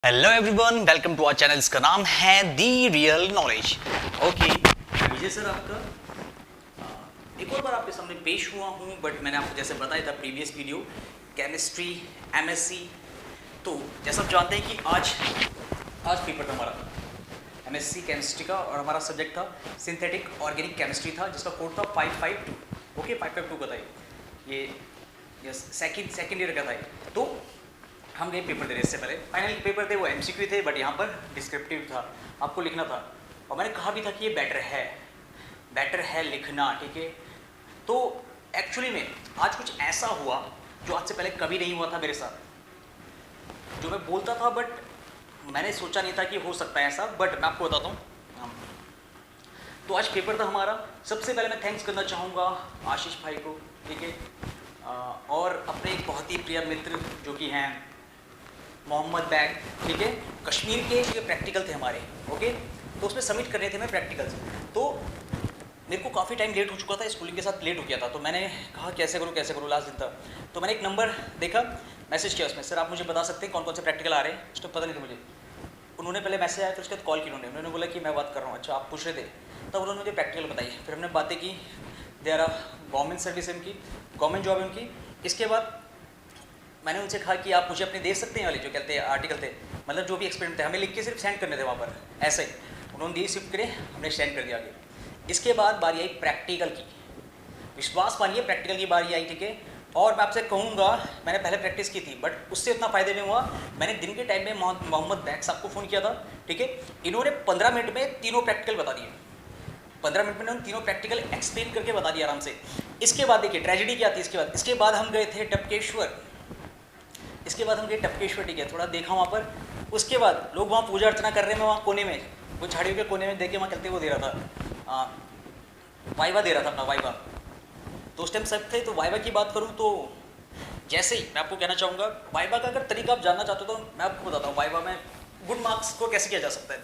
Hello everyone, welcome to our channel. इसका नाम है the real knowledge. Okay, Vijay sir आपका एक और बार आपके सामने पेश हुआ हूँ, बट मैंने आपको जैसे बताया था प्रीवियस वीडियो केमिस्ट्री एमएससी। तो जैसा आप जानते हैं कि आज पेपर था हमारा एमएससी केमिस्ट्री का, और हमारा सब्जेक्ट था सिंथेटिक ऑर्गेनिक केमिस्ट्री था, जिसका कोड था 552। ओके, 552 का था ये सेकेंड ईयर का था। तो हम गए पेपर देने से पहले, फाइनल पेपर थे वो एमसीक्यू थे, बट यहाँ पर डिस्क्रिप्टिव था, आपको लिखना था। और मैंने कहा भी था कि ये बेटर है लिखना, ठीक है। तो एक्चुअली में आज कुछ ऐसा हुआ जो आज से पहले कभी नहीं हुआ था मेरे साथ, जो मैं बोलता था बट मैंने सोचा नहीं था कि हो सकता है ऐसा, बट मैं आपको बताता हूँ। तो आज पेपर था हमारा। सबसे पहले मैं थैंक्स करना चाहूँगा आशीष भाई को, ठीक है, और अपने एक बहुत ही प्रिय मित्र जो कि हैं मोहम्मद बैग, ठीक है, कश्मीर के जो प्रैक्टिकल थे हमारे। ओके, तो उसमें सबमिट करने थे मैं प्रैक्टिकल्स। तो मेरे को काफ़ी टाइम लेट हो चुका था, स्कूलिंग के साथ लेट हो गया था, तो मैंने कहा कैसे करूँ, लास्ट दिन था। तो मैंने एक नंबर देखा, मैसेज किया उसमें, सर आप मुझे बता सकते हैं कौन कौन से प्रैक्टिकल आ रहे हैं। उस टाइम पता नहीं था मुझे। उन्होंने पहले मैसेज आया, फिर उसके बाद कॉल की उन्होंने बोला कि मैं बात कर रहा हूँ। अच्छा, आप पूछ रहे थे। तब उन्होंने मुझे प्रैक्टिकल बताई, फिर हमने बातें की। दे आर गवर्नमेंट सर्विस है उनकी, गवर्नमेंट जॉब है उनकी। इसके बाद मैंने उनसे कहा कि आप मुझे अपने दे सकते हैं वाले जो कहते हैं आर्टिकल थे, मतलब जो भी एक्सपेरिमेंट थे, हमें लिख के सिर्फ सेंड करने थे वहाँ पर, ऐसे ही उन्होंने दिए शिफ्ट करे, हमने सेंड कर दिया आगे। इसके बाद बारी आई प्रैक्टिकल की। विश्वास मानिए प्रैक्टिकल की बारी आई, ठीक है। और मैं आपसे कहूँगा, मैंने पहले प्रैक्टिस की थी बट उससे उतना फ़ायदा नहीं हुआ। मैंने दिन के टाइम में मोहम्मद बैग साहब को फ़ोन किया था, ठीक है। इन्होंने 15 मिनट में तीनों प्रैक्टिकल बता दिए। 15 मिनट में उन्होंने तीनों प्रैक्टिकल एक्सप्लेन करके बता दिया आराम से। इसके बाद देखिए ट्रेजेडी क्या थी। इसके बाद हम गए थे टपकेश्वर। ठीक है, थोड़ा देखा वहाँ पर। उसके बाद लोग वहाँ पूजा अर्चना कर रहे हैं, मैं वहाँ कोने में, वो झाड़ियों के कोने में देख के वहाँ चलते वो दे रहा था, वाइवा दे रहा था अपना वाइवा। तो उस टाइम सब थे। तो वाइवा की बात करूँ तो जैसे ही मैं आपको कहना चाहूँगा, वाइवा का अगर तरीका आप जानना चाहते हो तो मैं आपको बताता हूँ वाइवा में गुड मार्क्स को कैसे किया जा सकता है।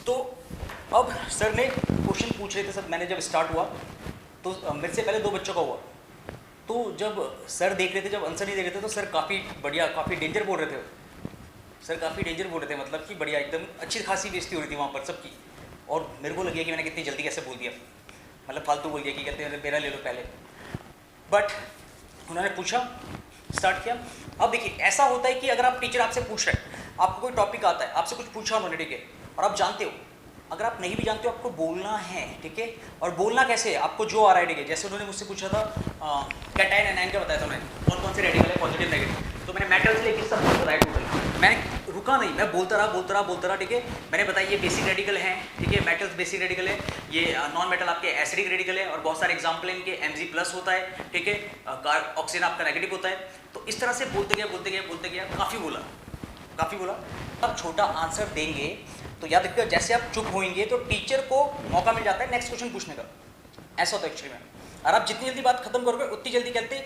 तो अब सर ने क्वेश्चन पूछ रहे थे सब। मैंने जब स्टार्ट हुआ तो मेरे से पहले 2 बच्चों का हुआ। तो जब सर देख रहे थे, जब आंसर नहीं दे रहे थे, तो सर काफ़ी बढ़िया, काफ़ी डेंजर बोल रहे थे। सर काफ़ी डेंजर बोल रहे थे, मतलब कि बढ़िया एकदम अच्छी खासी बेइज्जती हो रही थी वहाँ पर सबकी। और मेरे को लग गया कि मैंने कितनी जल्दी कैसे बोल दिया, मतलब फालतू बोल दिया कि कहते हैं मेरा ले लो पहले। बट उन्होंने पूछा, स्टार्ट किया। अब देखिए ऐसा होता है कि अगर आप टीचर आपसे पूछ रहे हैं, आपको कोई टॉपिक आता है, आपसे कुछ पूछा उन्होंने, ठीक है, और आप जानते हो, अगर आप नहीं भी जानते हो आपको बोलना है, ठीक है। और बोलना कैसे है, आपको जो आ रहा है, ठीक है। जैसे उन्होंने मुझसे पूछा था कैटायन एनायन का बताया था उन्होंने, कौन कौन से रेडिकल है, पॉजिटिव नेगेटिव। तो मैंने मेटल्स लेके सब कुछ बताया टोटल। मैं रुका नहीं, मैं बोलता रहा, ठीक है। मैंने बताया ये बेसिक रेडिकल हैं, ठीक है, मेटल्स बेसिक रेडिकल है, ये नॉन मेटल आपके एसिडिक रेडिकल है, और बहुत सारे एग्जाम्पल हैं इनके। Mg+ होता है, ठीक है, ऑक्सीजन आपका नेगेटिव होता है। तो इस तरह से बोलते गया, काफ़ी बोला। अब छोटा आंसर देंगे तो याद रखिएगा, जैसे आप चुप होंगे तो टीचर को मौका मिल जाता है नेक्स्ट क्वेश्चन पूछने का। ऐसा होता है एक्चुअली में। और आप जितनी जल्दी बात खत्म करोगे उतनी जल्दी कहते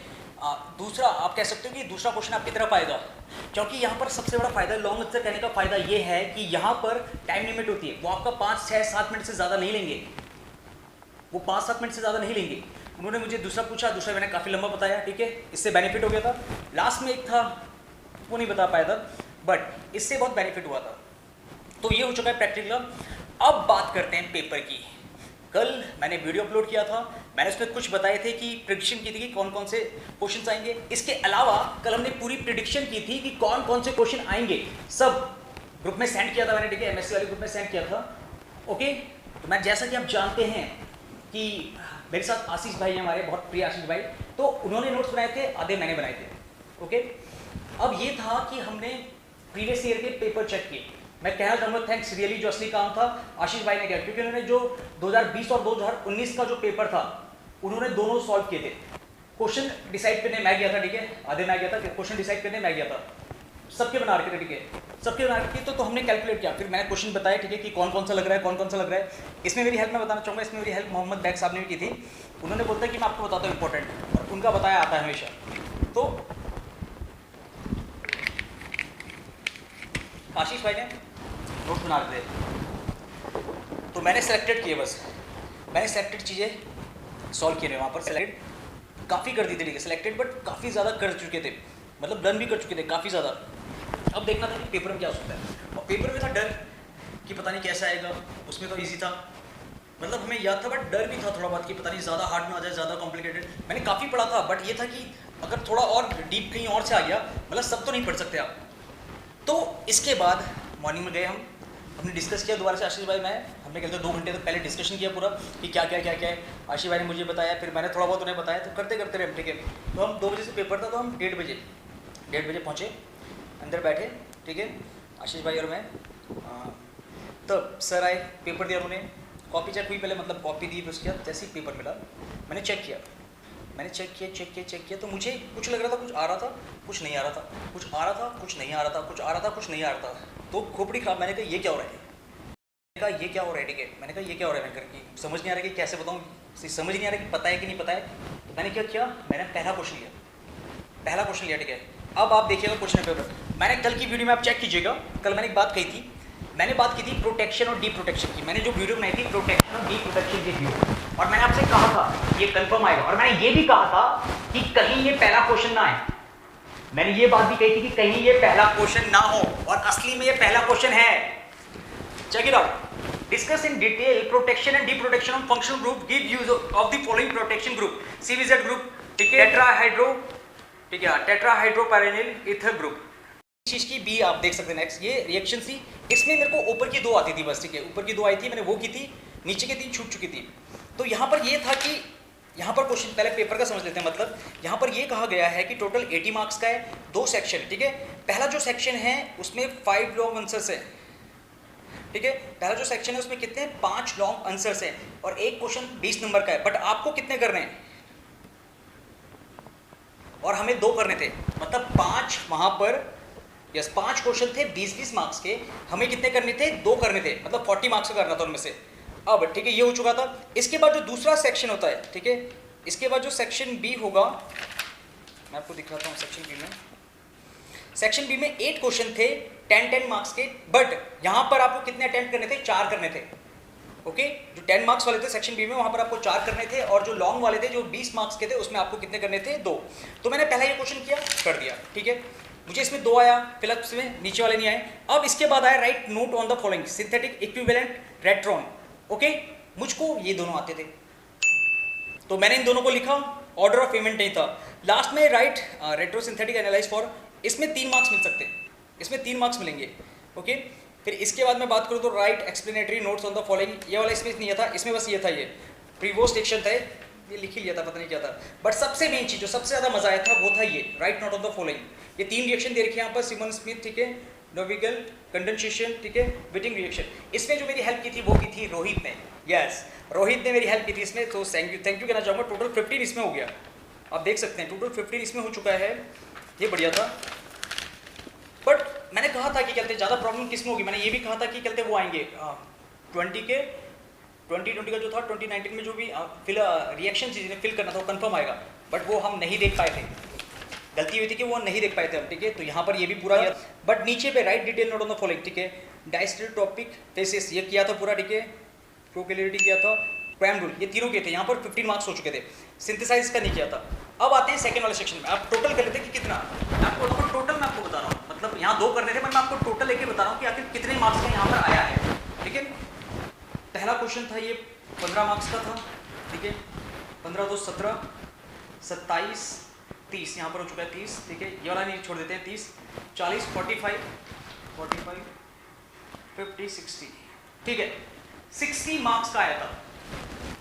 दूसरा, आप कह सकते हो कि दूसरा क्वेश्चन आपकी तरफ आएगा। क्योंकि यहाँ पर सबसे बड़ा फायदा, लॉन्ग आंसर कहने का फायदा ये है कि यहाँ पर टाइम लिमिट होती है। वो आपका 5, 6, 7 मिनट से ज़्यादा नहीं लेंगे, वो 5, 7 मिनट से ज़्यादा नहीं लेंगे। उन्होंने मुझे दूसरा पूछा, दूसरा मैंने काफ़ी लंबा बताया, ठीक है, इससे बेनिफिट हो गया था। लास्ट में एक था वो नहीं बता पाया था, बट इससे बहुत बेनिफिट हुआ था। तो ये हो चुका है प्रैक्टिकल। अब बात करते हैं पेपर की। कल मैंने वीडियो अपलोड किया था, मैंने उसमें कुछ बताए थे कि प्रिडिक्शन की थी कि कौन कौन से क्वेश्चन आएंगे। इसके अलावा कल हमने पूरी प्रिडिक्शन की थी कि कौन कौन से क्वेश्चन आएंगे, सब ग्रुप में सेंड किया था मैंने, ठीक है, एमएससी वाले ग्रुप में सेंड किया था। ओके, तो मैं जैसा कि आप जानते हैं कि मेरे साथ आशीष भाई हैं, हमारे बहुत प्रिय आशीष भाई, तो उन्होंने नोट्स बनाए थे, आधे मैंने बनाए थे। ओके, अब ये था कि हमने प्रीवियस ईयर के पेपर चेक किए। मैं कहना चाहूँगा थैंक्स रियली, जो असली काम था आशीष भाई ने किया, क्योंकि उन्होंने जो 2020 और 2019 का जो पेपर था उन्होंने दोनों सॉल्व किए थे। क्वेश्चन डिसाइड करने मैं गया था, ठीक है, आधे मैं गया था, क्वेश्चन डिसाइड करने मैं गया था, सबके बना रखे थे, ठीक है, सबके बना रखे। तो हमने कैलकुलेट किया, फिर मैंने क्वेश्चन बताया, ठीक है, कि कौन कौन सा लग रहा है, इसमें मेरी हेल्प मैं बताना चाहूँगा, इसमें मेरी हेल्प मोहम्मद बैग साहब ने भी की थी। उन्होंने बोलता है कि मैं आपको बताता हूँ इंपॉर्टेंट, और उनका बताया आता है हमेशा। तो आशीष भाई ने नोट बना रहे थे, तो मैंने सेलेक्टेड किए, बस मैंने सेलेक्टेड चीज़ें सॉल्व किए वहाँ पर। सेलेक्टेड काफ़ी कर दी थी, ठीक है, सेलेक्टेड बट काफ़ी ज़्यादा कर चुके थे, मतलब डन भी कर चुके थे काफ़ी ज़्यादा। अब देखना था कि पेपर में क्या हो सकता है। पेपर में था डर कि पता नहीं कैसा आएगा, उसमें तो ईजी था, मतलब हमें याद था, बट डर भी था थोड़ा बहुत कि पता नहीं ज़्यादा हार्ड ना आ जाए, ज़्यादा कॉम्प्लिकेटेड। मैंने काफ़ी पढ़ा था, बट ये था कि अगर थोड़ा और डीप कहीं और से आ गया, मतलब सब तो नहीं पढ़ सकते आप। तो इसके बाद मॉर्निंग में गए हमने डिस्कस किया दोबारा से, आशीष भाई मैं, हमने कहते 2 घंटे तक पहले डिस्कशन किया पूरा कि क्या क्या क्या क्या है। आशीष भाई ने मुझे बताया, फिर मैंने थोड़ा बहुत उन्हें बताया, तो करते करते रहे, ठीक है। तो हम 2 बजे से पेपर था, तो हम 1:30 बजे पहुँचे, अंदर बैठे, ठीक है, आशीष भाई और मैं। तब सर आए, पेपर दिया उन्होंने, कॉपी चेक हुई पहले, मतलब कॉपी दी, फिर उसके बाद जैसे ही पेपर मिला मैंने चेक किया, तो मुझे कुछ लग रहा था, कुछ आ रहा था, कुछ नहीं आ रहा था, कुछ आ रहा था, कुछ नहीं आ रहा था, कुछ आ रहा था, कुछ नहीं आ रहा था। तो खोपड़ी खराब, मैंने कहा ये क्या हो रहा है, मैंने कहा ये क्या हो रहा है, ठीक है, मैंने कहा ये क्या हो रहा है, मैंने कहा समझ नहीं आ रहा कि कैसे बताऊँ, समझ नहीं आ रहा कि पता है कि नहीं पता है। तो मैंने क्या किया, मैंने पहला क्वेश्चन लिया, ठीक है। अब आप देखिएगा क्वेश्चन पेपर, मैंने कल की वीडियो में आप चेक कीजिएगा, कल मैंने एक बात कही थी, मैंने बात की थी प्रोटेक्शन और डी प्रोटेक्शन की। मैंने जो वीडियो बनाई थी प्रोटेक्शन और डी प्रोटेक्शन की वीडियो, और मैंने आपसे कहा था ये कंफर्म आएगा, और मैंने ये भी कहा था कि कहीं ये पहला क्वेश्चन ना आए। मैंने ये बात भी कही थी कि कहीं ये पहला क्वेश्चन ना हो, और असली में ये पहला क्वेश्चन है। Check it out. Discuss in detail protection and deprotection of functional group, give use of the following protection group, CVZ group, ठीक है, टेट्राहाइड्रो, ठीक है, टेट्राहाइड्रोपेरेनिल ईथर ग्रुप। चीज की बी आप देख सकते हैं नेक्स्ट, ये रिएक्शन सी, इसमें मेरे को ऊपर की 2 आती थी बस, ठीक है, ऊपर की 2 आई थी, मैंने वो की थी, नीचे की 3 छूट चुकी थी। तो यहाँ पर ये था कि यहाँ पर क्वेश्चन पहले पेपर का समझ लेते हैं, मतलब यहाँ पर ये कहा गया है कि टोटल 80 मार्क्स का है, 2 सेक्शन, ठीक है। पहला जो सेक्शन है उसमें 5 लॉन्ग आंसर्स है, ठीक है, पहला जो सेक्शन है उसमें कितने 5 लॉन्ग आंसर्स है, और एक क्वेश्चन 20 नंबर का है, बट आपको कितने करने हैं, और हमें 2 करने थे, मतलब 5 वहां पर, यस 5 क्वेश्चन थे 20-20 मार्क्स के, हमें कितने करने थे, 2 करने थे, मतलब 40 मार्क्स का करना था उनमें से। अब ठीक है, ये हो चुका था। इसके बाद जो दूसरा सेक्शन होता है, ठीक है, इसके बाद जो सेक्शन बी होगा, मैं आपको दिखाता हूँ सेक्शन बी में 8 क्वेश्चन थे 10-10 मार्क्स के, बट यहां पर आपको कितने अटेम्प्ट करने थे, 4 करने थे, ओके। जो 10 मार्क्स वाले थे सेक्शन बी में, वहां पर आपको 4 करने थे, और जो लॉन्ग वाले थे जो 20 मार्क्स के थे उसमें आपको कितने करने थे, 2। तो मैंने पहला ये क्वेश्चन किया, कर दिया, ठीक है, मुझे इसमें 2 आया, फिलहाल में नीचे वाले नहीं आए। अब इसके बाद आया write note on the following synthetic equivalent retron, okay. मुझको ये दोनों आते थे, तो मैंने इन दोनों को लिखा, ऑर्डर ऑफ पेमेंट नहीं था। लास्ट में right retro synthetic analyse for, इसमें 3 मार्क्स मिल सकते हैं, इसमें 3 मार्क्स मिलेंगे, ओके। फिर इसके बाद मैं बात करूँ तो right explanatory notes on the following, ये वाला इसमें नहीं था, इसमें बस ये था, ये प्रीवोस्ट एक्शन था, ये लिख ही लिया था, पता नहीं क्या था। बट सबसे मेन चीज जो सबसे ज्यादा मजा आया था वो था ये right note of the following. ये 3 रिएक्शन दे रखे हैं यहाँ पर, सिमन स्मिथ, ठीक है, नोविगल कंडेंसेशन, ठीक है, विटिंग रिएक्शन। इसमें जो मेरी हेल्प की थी वो की थी रोहित ने, यस रोहित ने मेरी हेल्प की थी इसमें, तो थैंक यू कहना चाहूँगा। टोटल 15 इसमें हो गया, आप देख सकते हैं टोटल 15 इसमें हो चुका है, ये बढ़िया था। बट मैंने कहा था कि कहते ज़्यादा प्रॉब्लम किसमें होगी, मैंने ये भी कहा था कि कहते वो आएंगे 2020 का जो था, 2019 में जो भी फिल रिएक्शन जिन्हें फिल करना था वो कंफर्म आएगा, बट वो हम नहीं देख पाए थे, गलती हुई थी कि वो नहीं देख पाए थे हम, ठीक है। तो यहाँ पर ये भी पूरा, बट नीचे पे right detail note on the following, ठीक है, डायस्टेरोटॉपिक फेसिस ये किया था पूरा, ठीक है, प्रोक्लेरिटी किया था, प्राइम रूल, ये तीनों किए थे, यहाँ पर 15 मार्क्स हो चुके थे। सिंथेसाइज का नहीं किया था। अब आते हैं सेकंड वाले सेक्शन में, आप टोटल कर लेते कि कितना, मैं आपको टोटल मैं आपको बता रहा हूँ, मतलब यहाँ 2 करने थे, मैं आपको टोटल लेके बता रहा हूँ कि आखिर कितने मार्क्स का यहाँ पर आया है, ठीक है। पहला क्वेश्चन था ये 15 मार्क्स का था, ठीक है, 15 2 17 27 30, यहाँ पर हो चुका है 30, ठीक है, ये वाला नहीं छोड़ देते हैं, 30 40 45 50 60, ठीक है, 60 मार्क्स का आया था।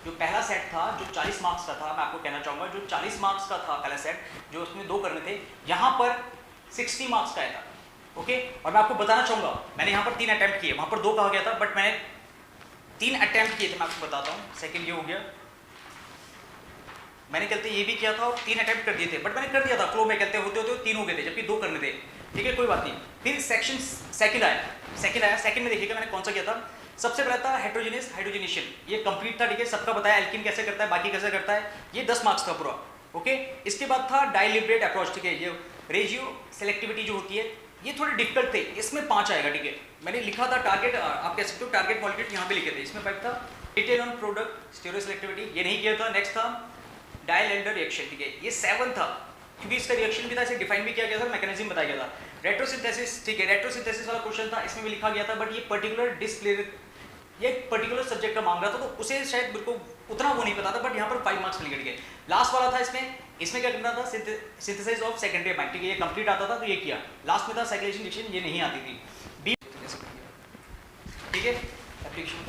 जो पहला सेट था जो 40 मार्क्स का था, मैं आपको कहना चाहूँगा जो 40 मार्क्स का था पहला सेट, जो उसमें 2 करने थे, यहाँ पर 60 मार्क्स का आया था, ओके। और मैं आपको बताना चाहूँगा मैंने यहाँ पर 3 अटैम्प्ट किए, वहाँ पर 2 कहा गया था, बट मैंने 3 अटैम्प्ट किए थे, मैं आपको बताता हूँ। सेकेंड ये हो गया, मैंने कहते ये भी किया था और 3 अटैम्प्ट कर दिए थे, बट मैंने कर दिया था फ्लो में, कहते होते होते 3 हो गए थे, जबकि 2 करने थे, ठीक है, कोई बात नहीं। फिर सेक्शन सेकंड आया, सेकंड में देखिएगा मैंने कौन सा किया था। सबसे पहला था हेट्रोजेनियस हाइड्रोजनेशन, ये कंप्लीट था, ठीक है, सबका बताया एल्कीन कैसे करता है, बाकी कैसे करता है, ये 10 मार्क्स का पूरा, ओके। इसके बाद था डाइलिब्रेट अप्रोच, ठीक है, ये रेशियो सेलेक्टिविटी जो होती है, ये थोड़े डिफिकल्ट थे, इसमें 5 आएगा, ठीक है। मैंने लिखा था टारगेट, आप कह सकते हो टारगेट मॉलिक्यूल यहाँ पे लिखे थे, इसमें 5 था। Detail on product stereo selectivity, ये नहीं किया था। नेक्स्ट था डायल एल्डर रिएक्शन, ठीक है, ये 7 था, क्योंकि इसका रिएक्शन भी था, इसे डिफाइन भी किया गया था, मैकेनिज्म बताया गया था। रेट्रोसिंथेसिस, ठीक है, रेट्रोसिंथेसिस वाला क्वेश्चन था, इसमें भी लिखा गया था, बट ये पर्टिकुलर डिस्प्ले, ये पर्टिकुलर सब्जेक्ट का मांग रहा था, तो उसे शायद मेरे को उतना वो नहीं पता था, बट यहाँ पर 5 मार्क्स मिल गए। लास्ट वाला था इसमें क्या करना था, सिंथेसिस ऑफ सेकेंडरी एमाइन, ठीक है, ये कंप्लीट आता था तो ये किया। लास्ट में था साइक्लेशन रिएक्शन, ये नहीं आती थी। बी, ठीक है, एप्लीकेशन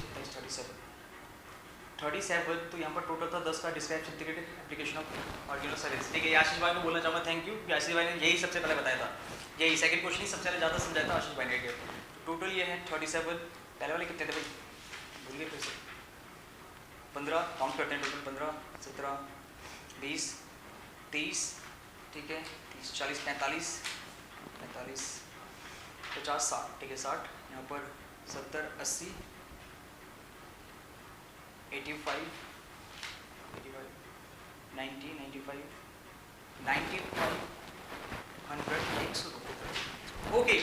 37, तो यहाँ पर टोटल था 10 का। Describe synthetic application of organo solids, ठीक है, आशीष भाई को बोलना चाहूँगा थैंक यू, आशीष भाई ने यही सबसे पहले बताया था, यही सेकंड क्वेश्चन ही सबसे ज़्यादा समझाया था आशीष भाई ने। तो टोटल ये है 37, पहले वाले कितने थे भाई, भूल गए फिर से, 15 काउंट करते हैं, टोटल 15, 17, 20, 30, ठीक है, 30, 40, 45, 50, 60, ठीक है, 60, यहाँ पर 70, 80, 85, 90, 95, 100, 102, ओके,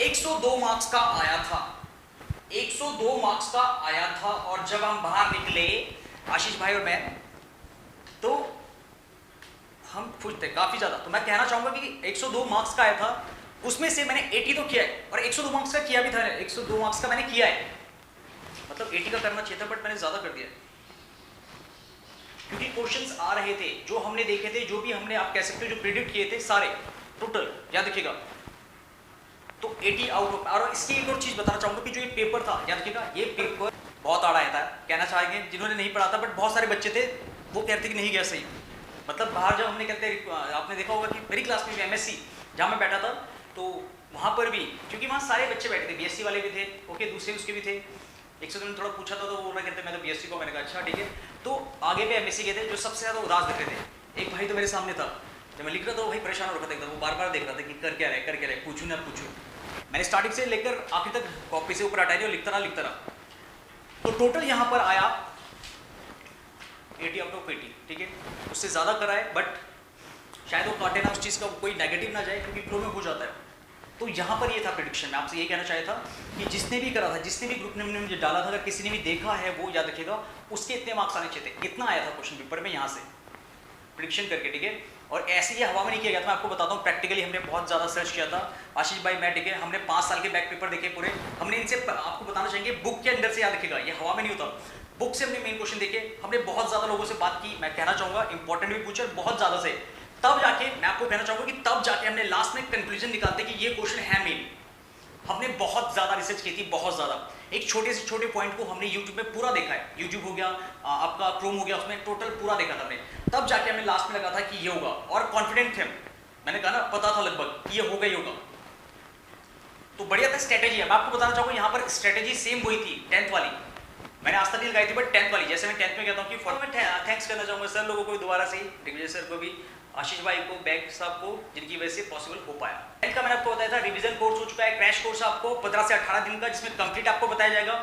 102 मार्क्स का आया था, 102 मार्क्स का आया था। और जब हम बाहर निकले आशीष भाई और मैं, तो हम खुश थे काफी ज्यादा। तो मैं कहना चाहूंगा कि 102 मार्क्स का आया था, उसमें से मैंने 80 तो किया है, और 102 मार्क्स का किया भी था, 102 मार्क्स का मैंने किया है, मतलब 80 का करना चाहिए था, बट मैंने ज्यादा कर दिया, क्योंकि क्वेश्चंस आ रहे थे जो हमने देखे थे, जो भी हमने, आप कह सकते हो, जो प्रिडिक्ट किए थे सारे टोटल, याद रखिएगा। तो 80 आउट ऑफ, और इसकी एक और चीज बताना चाहूंगा कि जो ये पेपर था, याद रखिएगा, ये पेपर बहुत आड़ा आया था, कहना चाहेंगे जिन्होंने नहीं पढ़ा था, बट बहुत सारे बच्चे थे वो कहते कि नहीं गया सही, मतलब बाहर जब हमने कहते, आपने देखा होगा कि मेरी क्लास में भी MSc जहाँ मैं बैठा था, तो वहाँ पर भी, क्योंकि वहाँ सारे बच्चे बैठे थे, BSc वाले भी थे, ओके, दूसरे उसके भी थे, एक से थोड़ा पूछा था तो वो कहते मैं तो BSc को, मैंने कहा अच्छा ठीक है। तो आगे पे MSc के थे जो सबसे ज़्यादा उदास दिख रहे थे। एक भाई तो मेरे सामने था, जब मैं लिख रहा था वो भाई परेशान हो रखा था एकदम, वो बार बार देख रहा था कि कर क्या रहे, पूछूं ना पूछूं। मैंने स्टार्टिंग से लेकर आखिर तक कॉपी से ऊपर हटाई और लिखता रहा। तो टोटल यहाँ पर आया 80 आउट ऑफ 80, ठीक है, उससे ज़्यादा करा है, बट शायद वो काटे ना, उस चीज़ का कोई नेगेटिव ना जाए, क्योंकि फ्लो में हो जाता है। तो यहाँ पर ये था प्रेडिक्शन, मैं आपसे ये कहना चाहता था कि जिसने भी करा था, जिसने भी ग्रुप ने मुझे डाला था, अगर किसी ने भी देखा है वो याद रखिएगा, उसके इतने मार्क्स आने चाहिए थे। कितना आया था क्वेश्चन पेपर में यहाँ से प्रेडिक्शन करके, ठीक है। और ऐसे ये हवा में नहीं किया गया था, मैं आपको बताता हूँ, प्रैक्टिकली हमने बहुत ज़्यादा सर्च किया था, आशीष भाई मैं, ठीक है, हमने 5 साल के बैक पेपर देखे पूरे, हमने इनसे आपको बताना चाहेंगे बुक के अंदर से, याद रखिएगा, ये हवा में नहीं होता, बुक से हमने मेन क्वेश्चन देखे, हमने बहुत ज़्यादा लोगों से बात की, मैं कहना चाहूँगा इंपॉर्टेंट भी पूछे बहुत ज़्यादा से, तब जाके मैं आपको कहना चाहूँगा कि तब जाके हमने लास्ट में कंक्लूजन निकालते कि ये क्वेश्चन है मेन। हमने बहुत ज़्यादा रिसर्च की थी, बहुत ज़्यादा, एक छोटे से छोटे पॉइंट को हमने यूट्यूब में पूरा देखा है, यूट्यूब हो गया, आपका क्रोम हो गया, उसमें टोटल पूरा देखा था हमने, तब जाके हमें लास्ट में लगा था कि ये होगा, और कॉन्फिडेंट थे हम, मैंने कहा ना, पता था लगभग कि ये होगा ही होगा। तो बढ़िया था, स्ट्रेटेजी है, मैं आपको बताना चाहूँगा यहाँ पर स्ट्रेटेजी सेम वही थी 10th वाली, मैंने आज तक नहीं लगाई थी, बट 10th वाली, जैसे मैं 10th में कहता हूँ कि मैं थैंक्स करना चाहूँगा सर लोगों को दोबारा से, दिग्विजय सर को भी, आशीष भाई को, बैग साहब को, जिनकी वजह से पॉसिबल हो पाया। 10th का मैंने आपको बताया था, रिवीजन कोर्स हो चुका है, क्रैश कोर्स आपको 15 से 18 दिन का, जिसमें कंप्लीट आपको बताया जाएगा,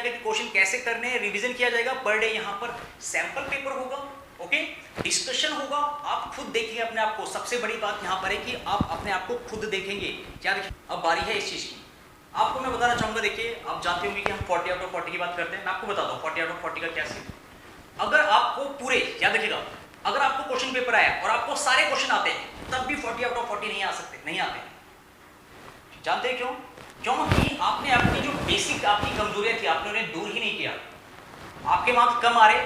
कि क्वेश्चन कैसे करने हैं, रिवीजन किया जाएगा पर डे, यहाँ पर सैंपल पेपर होगा, ओके, डिस्कशन होगा, आप खुद देखिए अपने आप को, सबसे बड़ी बात यहाँ पर है कि आप अपने आप को खुद देखेंगे। क्या देखिए, अब बारी है इस चीज़ की, आपको मैं बताना चाहूँगा, देखिए आप जानते होंगे कि हम 40 आउट ऑफ 40 की बात करते हैं, मैं आपको बताता हूँ 40 आउट ऑफ 40 का क्या सीन। अगर आपको पूरे, याद रखिएगा, अगर आपको क्वेश्चन पेपर आया और आपको सारे क्वेश्चन आते हैं, तब भी 40 आउट ऑफ 40 नहीं आ सकते, नहीं आते। जानते हैं क्यों? क्योंकि आपने अपनी जो बेसिक आपकी कमजोरियां थी, आपने उन्हें दूर ही नहीं किया। आपके मार्क्स कम आ रहे,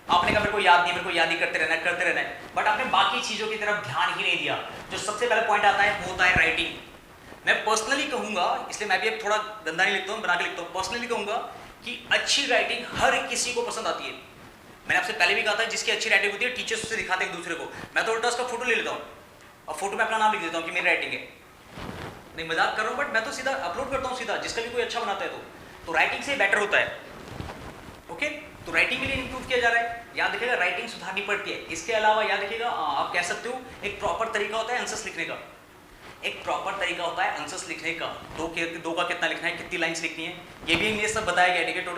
आपने कहा मेरे को याद नहीं, मेरे को याद ही करते रहना है, बट आपने बाकी चीजों की तरफ ध्यान ही नहीं दिया। जो सबसे पहले पॉइंट आता है वो होता है राइटिंग। मैं पर्सनली कहूंगा, इसलिए मैं भी अब थोड़ा गंदा नहीं लिखता हूँ, बना के लिखता हूँ, पर्सनली कहूंगा कि अच्छी राइटिंग हर किसी को पसंद आती है। मैंने आपसे पहले भी कहा था, जिसकी अच्छी राइटिंग होती है टीचर्स उससे दिखाते हैं एक दूसरे को। मैं तो उल्टा उसका फोटो ले लेता हूँ और फोटो में अपना नाम लिख देता हूँ कि मेरी राइटिंग है। नहीं, मजाक कर रहा हूँ, बट मैं तो सीधा अपलोड करता हूँ सीधा, जिसका भी कोई अच्छा बनाता है तो राइटिंग से बेटर होता है। ओके, तो राइटिंग के लिए इंप्रूव किया जा रहा है। याद रखिएगा, राइटिंग सुधारनी पड़ती है। इसके अलावा याद रखिएगा, आप कह सकते हो एक प्रॉपर तरीका होता है आंसर्स लिखने का, एक प्रॉपर तरीका होता है आंसर्स लिखने का। दो का कितना लिखना है, कितनी लाइंस लिखनी है, ये भी इंग्लिश सब बताया गया, ठीक है। टोटल